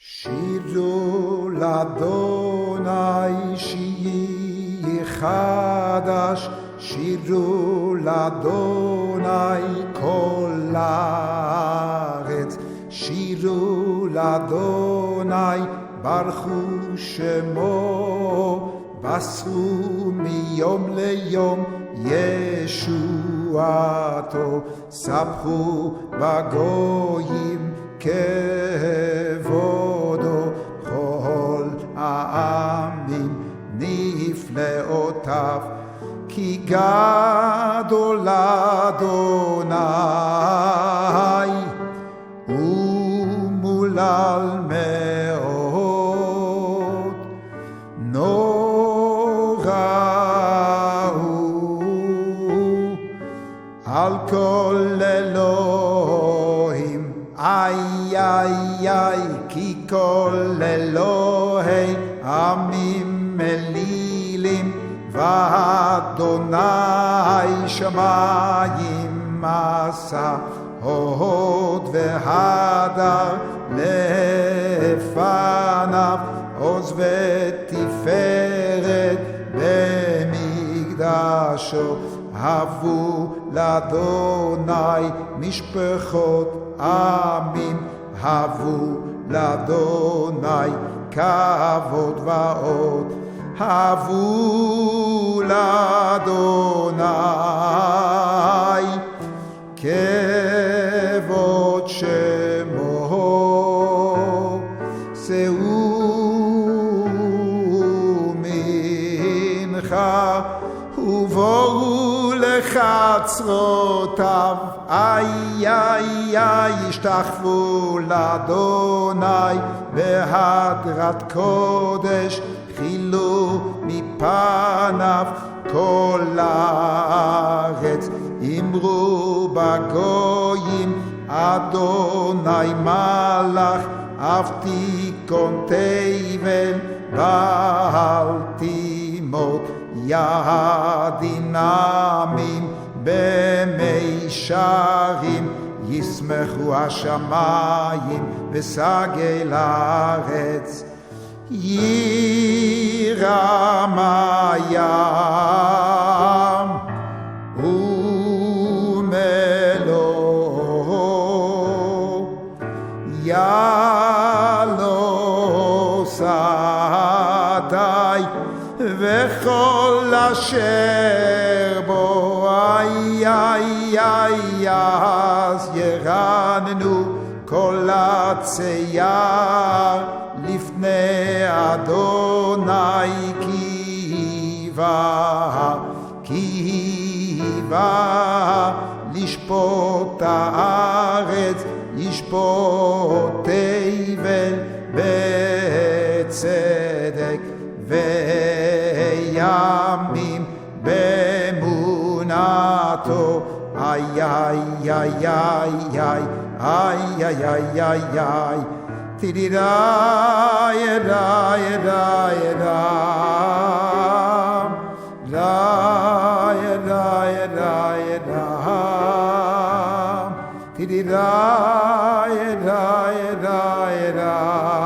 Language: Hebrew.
שירו לאדוני שיהיה חדש, שירו לאדוני כל הארץ, שירו לאדוני ברכו שמו, בסרו מיום ליום ישועתו, ספחו בגויים כבודו, כל העמים נפלאותיו, כי גדול אדוני ומולל מאוד, נורא הוא על כל אלוהים, איי איי איי, כי כל אלוהי עמים אלילים, ואדוני שמיים עשה, הוד והדר לפניו, עוז ותפארת במקדשו. הבו לאדוני משפחות עמים, הבו לאדוני כבוד ועוד, הבו לאדוני כבוד שמו, שאו מנחה ובואו לחצרותיו, איי איי איי, השתחוו לאדוני בהדרת קודש, חילו מפניו כל הארץ, אמרו בגויים אדוני מלך, אף תיכון תבל ואל תימות, ידין עמים במישרים, ישמחו השמיים וסגל הארץ, ירם הים ומלואו, יעלו שדי וכל אשר בו, איי איי איי, אז ירננו כל הצייר לפני אדוני, כי בא לשפוט הארץ, לשפוט תבל בצדק, וימים באמונתו, איי איי איי איי איי איי איי איי איי איי, תידידה ידה ידה ידה, ידה ידה ידה ידה, תידידה ידה ידה ידה.